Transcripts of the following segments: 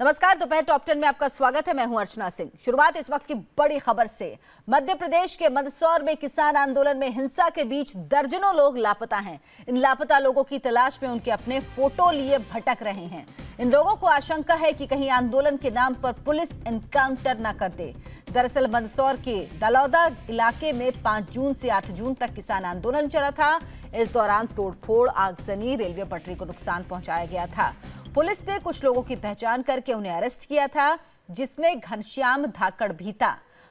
नमस्कार, दोपहर टॉप 10 में आपका स्वागत है। मैं हूं अर्चना सिंह। शुरुआत इस वक्त की बड़ी खबर से। मध्य प्रदेश के मंदसौर में किसान आंदोलन में हिंसा के बीच दर्जनों लोग लापता हैं। इन लापता लोगों की तलाश में उनके अपने फोटो लिए भटक रहे हैं। इन लोगों को आशंका है कि कहीं आंदोलन के नाम पर पुलिस एनकाउंटर न कर दे। दरअसल मंदसौर के दलौदा इलाके में 5 जून से 8 जून तक किसान आंदोलन चला था। इस दौरान तोड़फोड़, आगजनी, रेलवे पटरी को नुकसान पहुंचाया गया था। पुलिस ने कुछ लोगों की पहचान करके उन्हें अरेस्ट किया था, जिसमें घनश्याम धाकड़ भी था।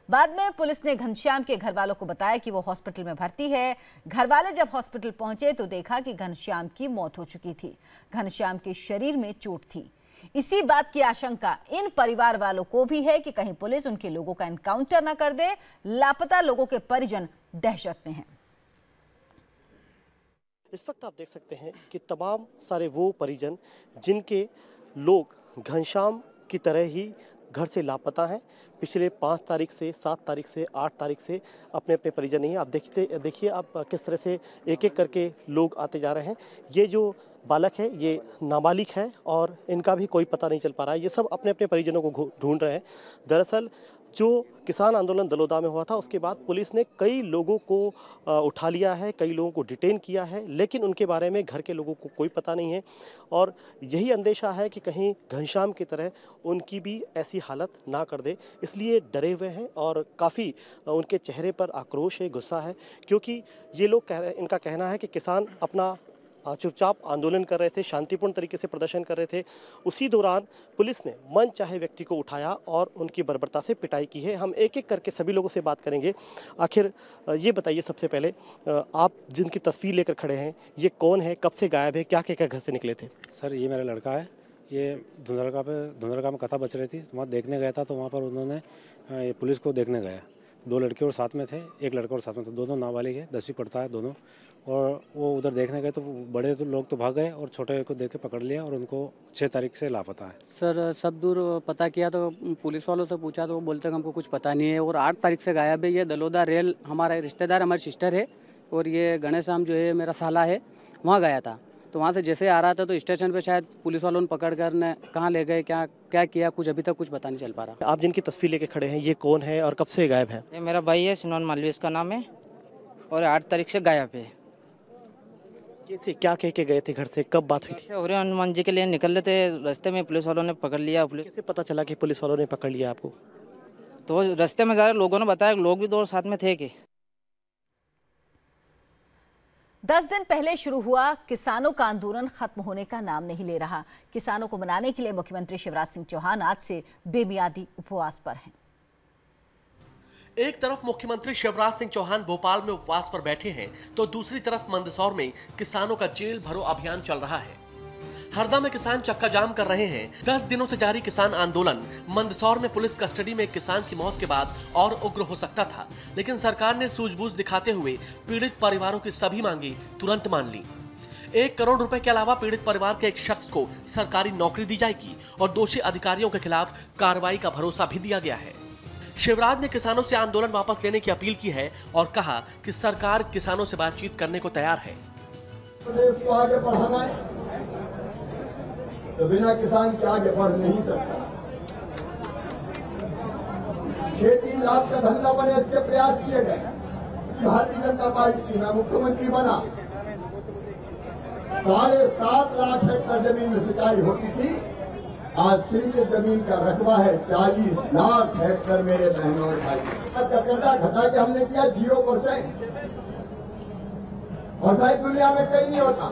बाद में पुलिस ने घनश्याम के घर वालों को बताया कि वो हॉस्पिटल में भर्ती है। घर वाले जब हॉस्पिटल पहुंचे तो देखा कि घनश्याम की मौत हो चुकी थी। घनश्याम के शरीर में चोट थी। इसी बात की आशंका इन परिवार वालों को भी है कि कहीं पुलिस उनके लोगों का एनकाउंटर न कर दे। लापता लोगों के परिजन दहशत में हैं। इस वक्त आप देख सकते हैं कि तमाम सारे वो परिजन जिनके लोग घनश्याम की तरह ही घर से लापता हैं, पिछले 5 तारीख से, 7 तारीख से, 8 तारीख से अपने अपने परिजन नहीं हैं। आप देखिए आप किस तरह से एक एक करके लोग आते जा रहे हैं। ये जो बालक है ये नाबालिग है और इनका भी कोई पता नहीं चल पा रहा है। ये सब अपने अपने परिजनों को ढूंढ रहे हैं। दरअसल जो किसान आंदोलन दलोदा में हुआ था उसके बाद पुलिस ने कई लोगों को उठा लिया है, कई लोगों को डिटेन किया है, लेकिन उनके बारे में घर के लोगों को कोई पता नहीं है। और यही अंदेशा है कि कहीं घनश्याम की तरह उनकी भी ऐसी हालत ना कर दे, इसलिए डरे हुए हैं। और काफ़ी उनके चेहरे पर आक्रोश है, गुस्सा है, क्योंकि ये लोग इनका कहना है कि किसान अपना चुपचाप आंदोलन कर रहे थे, शांतिपूर्ण तरीके से प्रदर्शन कर रहे थे। उसी दौरान पुलिस ने मन चाहे व्यक्ति को उठाया और उनकी बर्बरता से पिटाई की है। हम एक एक करके सभी लोगों से बात करेंगे। आखिर ये बताइए, सबसे पहले आप जिनकी तस्वीर लेकर खड़े हैं ये कौन है, कब से गायब है, क्या कहकर घर से निकले थे? सर ये मेरा लड़का है। ये धुंधलका में कथा बच रही थी, वहाँ देखने गया था। तो वहाँ पर उन्होंने पुलिस को देखने गया। 2 लड़के और साथ में थे, एक लड़का और साथ में था। दोनों नाबालिग है, 10वीं पढ़ता है दोनों। और वो उधर देखने गए तो बड़े तो लोग तो भाग गए और छोटे को देख के पकड़ लिया और उनको 6 तारीख से लापता है। सर सब दूर पता किया तो पुलिस वालों से पूछा तो वो बोलते हैं हमको कुछ पता नहीं है। और 8 तारीख से गायब है। ये दलोदा रेल हमारा रिश्तेदार, हमारी सिस्टर है। और ये गणेशराम जो है मेरा साला है, वहाँ गया था। तो वहाँ से जैसे आ रहा था तो स्टेशन पे शायद पुलिस वालों ने पकड़ कर ने कहाँ ले गए, क्या क्या किया, कुछ अभी तक कुछ पता नहीं चल पा रहा। आप जिनकी तस्वीर लेके खड़े हैं ये कौन है और कब से गायब है? ये मेरा भाई है, सिनोन मालवी इसका नाम है, और 8 तारीख से गायब है। कैसे, क्या कह के गए थे घर से, कब बात हुई थी? और हनुमान जी के लिए निकल रहे थे, रास्ते में पुलिस वालों ने पकड़ लिया। कैसे पता चला कि पुलिस वालों ने पकड़ लिया आपको? तो रास्ते में जा रहे लोगों ने बताया, लोग भी 2 साथ में थे कि 10 दिन पहले शुरू हुआ किसानों का आंदोलन खत्म होने का नाम नहीं ले रहा। किसानों को मनाने के लिए मुख्यमंत्री शिवराज सिंह चौहान आज से बेमियादी उपवास पर हैं। एक तरफ मुख्यमंत्री शिवराज सिंह चौहान भोपाल में उपवास पर बैठे हैं तो दूसरी तरफ मंदसौर में किसानों का जेल भरो अभियान चल रहा है। हरदा में किसान चक्का जाम कर रहे हैं। 10 दिनों से जारी किसान आंदोलन मंदसौर में पुलिस कस्टडी में एक किसान की मौत के बाद और उग्र हो सकता था, लेकिन सरकार ने सूझबूझ दिखाते हुए पीड़ित परिवारों की सभी मांगी तुरंत मान ली। 1 करोड़ रुपए के अलावा पीड़ित परिवार के एक शख्स को सरकारी नौकरी दी जाएगी और दोषी अधिकारियों के खिलाफ कार्रवाई का भरोसा भी दिया गया है। शिवराज ने किसानों से आंदोलन वापस लेने की अपील की है और कहा कि सरकार किसानों से बातचीत करने को तैयार है। प्रदेश को आगे बढ़ाना है तो बिना किसान के आगे बढ़ नहीं सकता। खेती लाभ का धंधा बने, इसके प्रयास किए गए। भारतीय जनता पार्टी की मैं मुख्यमंत्री बना, 7.5 लाख हेक्टेयर जमीन में सिंचाई होती थी। आज सीमित जमीन का रकबा है 40 लाख हेक्टेयर मेरे बहनों और भाई। कर्जा घटा के हमने किया 0%। और शायद दुनिया में कहीं नहीं होता।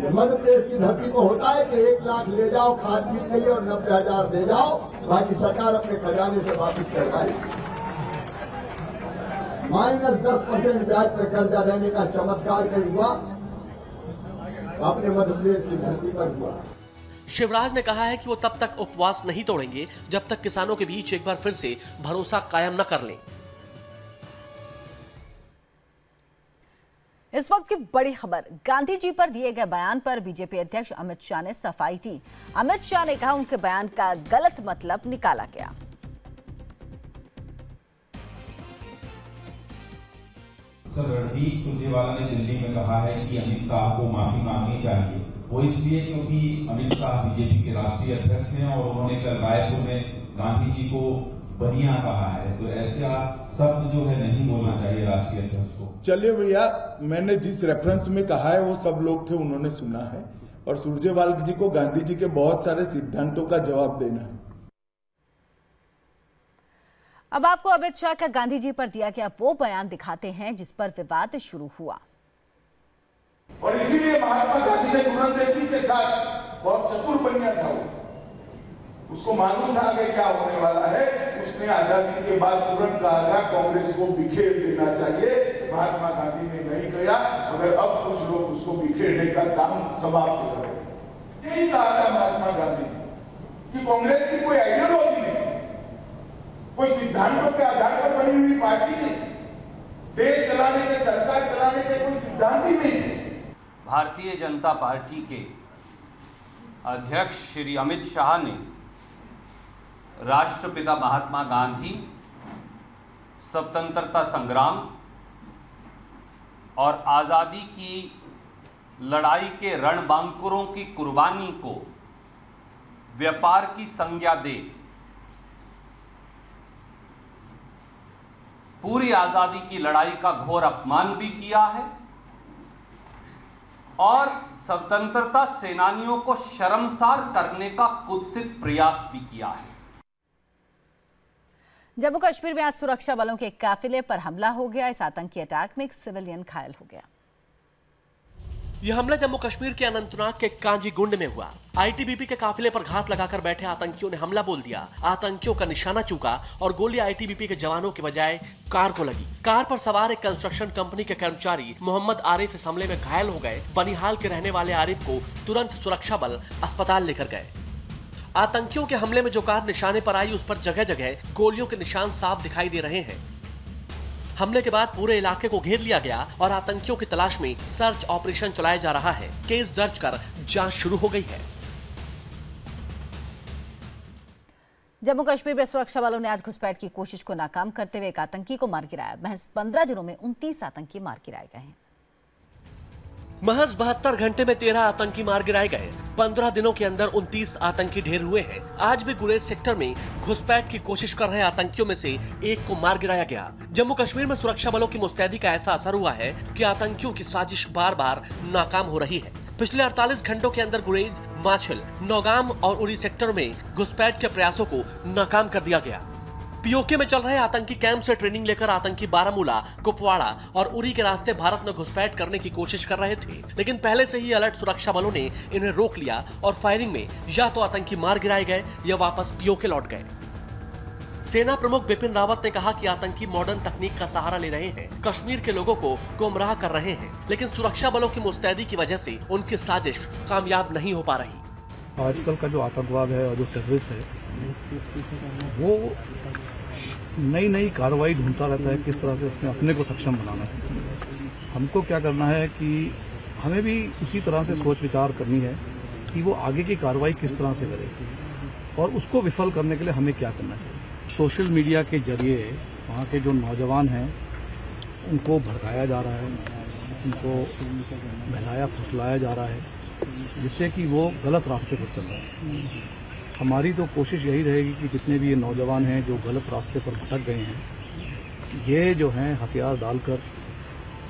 मध्य प्रदेश की धरती को होता है कि 1 लाख ले जाओ खाद बीज के लिए और 90,000 दे जाओ, बाकी सरकार अपने खजाने से वापिस करवाए। -10% ब्याज पर कर्जा देने का चमत्कार कहीं हुआ, अपने मध्य प्रदेश की धरती पर हुआ। शिवराज ने कहा है कि वो तब तक उपवास नहीं तोड़ेंगे जब तक किसानों के बीच एक बार फिर से भरोसा कायम न कर लें। इस वक्त की बड़ी खबर, गांधी जी पर दिए गए बयान पर बीजेपी अध्यक्ष अमित शाह ने सफाई दी। अमित शाह ने कहा उनके बयान का गलत मतलब निकाला गया। सर, रणदीप सुरजेवाला ने दिल्ली में कहा है कि अमित शाह को माफी मांगनी चाहिए। वो इसलिए क्योंकि अमित शाह बीजेपी के राष्ट्रीय अध्यक्ष हैं और उन्होंने कल रायपुर में गांधी जी को बनिया कहा है, तो ऐसा शब्द जो है नहीं बोलना चाहिए राष्ट्रीय अध्यक्ष को। चलिए भैया, मैंने जिस रेफरेंस में कहा है वो सब लोग थे, उन्होंने सुना है, और सुरजेवाला जी को गांधी जी के बहुत सारे सिद्धांतों का जवाब देना है। अब आपको अमित शाह का गांधी जी पर दिया गया वो बयान दिखाते हैं जिस पर विवाद शुरू हुआ। और इसीलिए महात्मा गांधी ने गुरु के साथ बहुत चतुर बनिया था, उसको मालूम था कि क्या होने वाला है। उसने आजादी के बाद तुरंत कहा था कांग्रेस को बिखेर देना चाहिए। महात्मा गांधी ने नहीं किया, मगर अब कुछ लोग उसको बिखेरने का काम समाप्त कर रहे हैं। यही कहा था महात्मा गांधी ने कि कांग्रेस की कोई आइडियोलॉजी नहीं, कोई सिद्धांतों के आधार पर बनी हुई पार्टी नहीं, देश चलाने के, सरकार चलाने के कोई सिद्धांत ही नहीं थे। भारतीय जनता पार्टी के अध्यक्ष श्री अमित शाह ने राष्ट्रपिता महात्मा गांधी, स्वतंत्रता संग्राम और आज़ादी की लड़ाई के रणबांकुरों की कुर्बानी को व्यापार की संज्ञा दे पूरी आज़ादी की लड़ाई का घोर अपमान भी किया है और स्वतंत्रता सेनानियों को शर्मसार करने का कुत्सित प्रयास भी किया है। जम्मू कश्मीर में आज सुरक्षा बलों के एक काफिले पर हमला हो गया। इस आतंकी अटैक में एक सिविलियन घायल हो गया। यह हमला जम्मू कश्मीर के अनंतनाग के कांजीगुंड में हुआ। आईटीबीपी के काफिले पर घात लगाकर बैठे आतंकियों ने हमला बोल दिया। आतंकियों का निशाना चूका और गोली आईटीबीपी के जवानों के बजाय कार को लगी। कार पर सवार एक कंस्ट्रक्शन कंपनी के कर्मचारी मोहम्मद आरिफ इस हमले में घायल हो गए। बनिहाल के रहने वाले आरिफ को तुरंत सुरक्षा बल अस्पताल लेकर गए। आतंकियों के हमले में जो कार निशाने पर आई उस पर जगह जगह गोलियों के निशान साफ दिखाई दे रहे हैं। हमले के बाद पूरे इलाके को घेर लिया गया और आतंकियों की तलाश में सर्च ऑपरेशन चलाया जा रहा है। केस दर्ज कर जांच शुरू हो गई है। जम्मू कश्मीर में सुरक्षा बलों ने आज घुसपैठ की कोशिश को नाकाम करते हुए एक आतंकी को मार गिराया। महज 15 दिनों में 29 आतंकी मार गिराए गए हैं। महज 72 घंटे में 13 आतंकी मार गिराए गए। 15 दिनों के अंदर 29 आतंकी ढेर हुए हैं। आज भी गुरेज सेक्टर में घुसपैठ की कोशिश कर रहे आतंकियों में से एक को मार गिराया गया। जम्मू कश्मीर में सुरक्षा बलों की मुस्तैदी का ऐसा असर हुआ है कि आतंकियों की साजिश बार बार नाकाम हो रही है। पिछले 48 घंटों के अंदर गुरेज, माछिल, नौगाम और उरी सेक्टर में घुसपैठ के प्रयासों को नाकाम कर दिया गया। पीओके में चल रहे आतंकी कैंप से ट्रेनिंग लेकर आतंकी बारामूला, कुपवाड़ा और उरी के रास्ते भारत में घुसपैठ करने की कोशिश कर रहे थे, लेकिन पहले से ही अलर्ट सुरक्षा बलों ने इन्हें रोक लिया और फायरिंग में या तो आतंकी मार गिराए गए या वापस पीओके लौट गए। सेना प्रमुख बिपिन रावत ने कहा कि आतंकी मॉडर्न तकनीक का सहारा ले रहे हैं, कश्मीर के लोगों को गुमराह कर रहे हैं, लेकिन सुरक्षा बलों की मुस्तैदी की वजह से उनकी साजिश कामयाब नहीं हो पा रही। आजकल का जो आतंकवाद है और जो टेररिस्ट है वो नई नई कार्रवाई ढूंढता रहता है किस तरह से उसने अपने को सक्षम बनाना है। हमको क्या करना है कि हमें भी उसी तरह से सोच विचार करनी है कि वो आगे की कार्रवाई किस तरह से करे और उसको विफल करने के लिए हमें क्या करना चाहिए। सोशल मीडिया के जरिए वहाँ के जो नौजवान हैं उनको भड़काया जा रहा है, उनको बहलाया फुसलाया जा रहा है, जिससे कि वो गलत रास्ते पर चल रहे हैं। हमारी तो कोशिश यही रहेगी कि जितने भी ये नौजवान हैं जो गलत रास्ते पर भटक गए हैं, ये जो हैं हथियार डालकर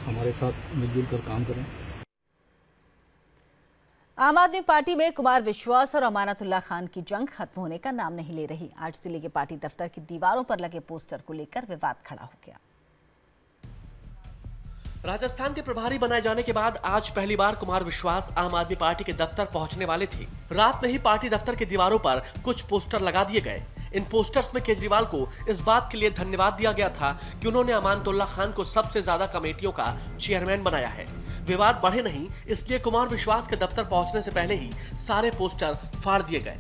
हमारे साथ मिलजुल कर काम करें। आम आदमी पार्टी में कुमार विश्वास और अमानतुल्लाह खान की जंग खत्म होने का नाम नहीं ले रही। आज दिल्ली के पार्टी दफ्तर की दीवारों पर लगे पोस्टर को लेकर विवाद खड़ा हो गया। राजस्थान के प्रभारी बनाए जाने के बाद आज पहली बार कुमार विश्वास आम आदमी पार्टी के दफ्तर पहुंचने वाले थे। रात में ही पार्टी दफ्तर की दीवारों पर कुछ पोस्टर लगा दिए गए। इन पोस्टर्स में केजरीवाल को इस बात के लिए धन्यवाद दिया गया था कि उन्होंने अमानतुल्लाह खान को सबसे ज्यादा कमेटियों का चेयरमैन बनाया है। विवाद बढ़े नहीं, इसलिए कुमार विश्वास के दफ्तर पहुंचने से पहले ही सारे पोस्टर फाड़ दिए गए।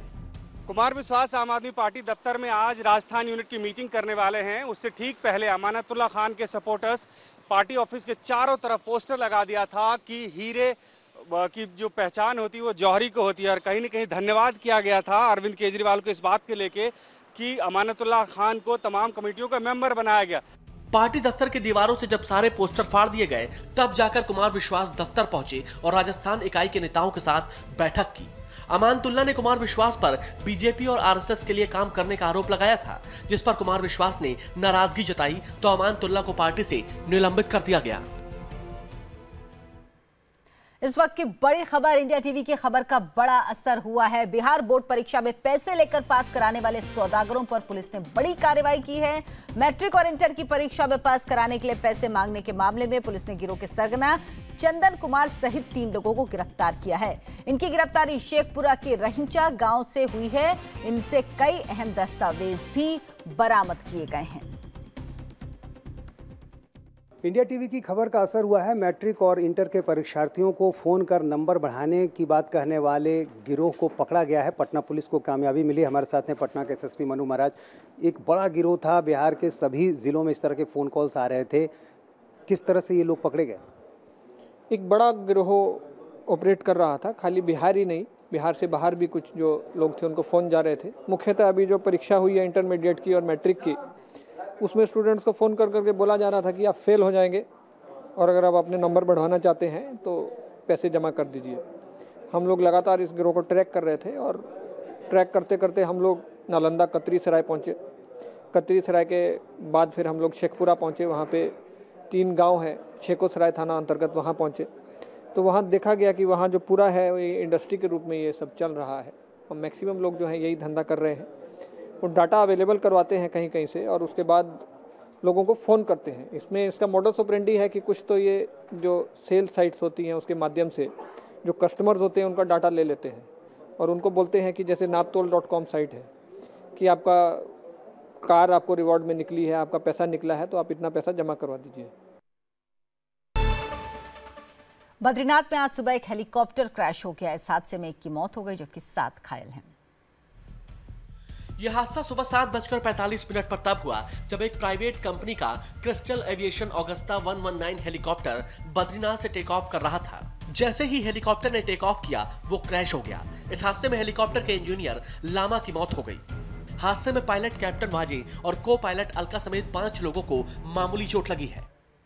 कुमार विश्वास आम आदमी पार्टी दफ्तर में आज राजस्थान यूनिट की मीटिंग करने वाले हैं। उससे ठीक पहले अमानतुल्लाह खान के सपोर्टर्स पार्टी ऑफिस के चारों तरफ पोस्टर लगा दिया था कि हीरे की जो पहचान होती है वो जौहरी को होती है, और कहीं न कहीं धन्यवाद किया गया था अरविंद केजरीवाल को इस बात के लेके कि अमानतुल्लाह खान को तमाम कमेटियों का मेंबर बनाया गया। पार्टी दफ्तर की दीवारों से जब सारे पोस्टर फाड़ दिए गए, तब जाकर कुमार विश्वास दफ्तर पहुंचे और राजस्थान इकाई के नेताओं के साथ बैठक की। अमानतुल्ला ने कुमार विश्वास पर बीजेपी और आरएसएस के लिए काम करने का आरोप लगाया था, जिस पर कुमार विश्वास ने नाराजगी जताई तो अमानतुल्ला को पार्टी से निलंबित कर दिया गया। इस वक्त की बड़ी खबर, इंडिया टीवी की खबर का बड़ा असर हुआ है। बिहार बोर्ड परीक्षा में पैसे लेकर पास कराने वाले सौदागरों पर पुलिस ने बड़ी कार्रवाई की है। मैट्रिक और इंटर की परीक्षा में पास कराने के लिए पैसे मांगने के मामले में पुलिस ने गिरोह के सरगना चंदन कुमार सहित 3 लोगों को गिरफ्तार किया है। इनकी गिरफ्तारी शेखपुरा के रहिंचा गांव से हुई है। इनसे कई अहम दस्तावेज भी बरामद किए गए हैं। इंडिया टीवी की खबर का असर हुआ है। मैट्रिक और इंटर के परीक्षार्थियों को फ़ोन कर नंबर बढ़ाने की बात कहने वाले गिरोह को पकड़ा गया है। पटना पुलिस को कामयाबी मिली। हमारे साथ हैं पटना के एसएसपी मनु महाराज। एक बड़ा गिरोह था, बिहार के सभी ज़िलों में इस तरह के फ़ोन कॉल्स आ रहे थे। किस तरह से ये लोग पकड़े गए? एक बड़ा गिरोह ऑपरेट कर रहा था। खाली बिहार ही नहीं, बिहार से बाहर भी कुछ जो लोग थे उनको फ़ोन जा रहे थे। मुख्यतः अभी जो परीक्षा हुई है इंटरमीडिएट की और मैट्रिक की, उसमें स्टूडेंट्स को फ़ोन कर करके बोला जा रहा था कि आप फेल हो जाएंगे और अगर आप अपने नंबर बढ़वाना चाहते हैं तो पैसे जमा कर दीजिए। हम लोग लगातार इस गिरोह को ट्रैक कर रहे थे और ट्रैक करते करते हम लोग नालंदा कतरी सराय पहुँचे। कतरी सराय के बाद फिर हम लोग शेखपुरा पहुँचे। वहाँ पे 3 गांव है, शेखो सराय थाना अंतर्गत, वहाँ पहुँचे तो वहाँ देखा गया कि वहाँ जो पूरा है ये इंडस्ट्री के रूप में ये सब चल रहा है और मैक्सिमम लोग जो हैं यही धंधा कर रहे हैं। वो डाटा अवेलेबल करवाते हैं कहीं कहीं से और उसके बाद लोगों को फ़ोन करते हैं। इसमें इसका मॉडस ऑपरेंडी है कि कुछ तो ये जो सेल साइट्स होती हैं उसके माध्यम से जो कस्टमर्स होते हैं उनका डाटा ले लेते हैं और उनको बोलते हैं कि जैसे naptol.com साइट है कि आपका कार आपको रिवॉर्ड में निकली है, आपका पैसा निकला है तो आप इतना पैसा जमा करवा दीजिए। बद्रीनाथ में आज सुबह एक हेलीकॉप्टर क्रैश हो गया। इस हादसे में 1 की मौत हो गई जबकि 7 घायल हैं। यह हादसा सुबह 7:45 पर तब हुआ जब एक प्राइवेट कंपनी का crystal aviation Agusta 119 helicopter Badrinath से टेक ऑफ कर रहा था। जैसे ही हेलीकॉप्टर ने टेक ऑफ किया वो क्रैश हो गया। इस हादसे में हेलीकॉप्टर के इंजीनियर लामा की मौत हो गई। हादसे में पायलट कैप्टन वाजे और को पायलट अलका समेत 5 लोगों को मामूली चोट लगी है।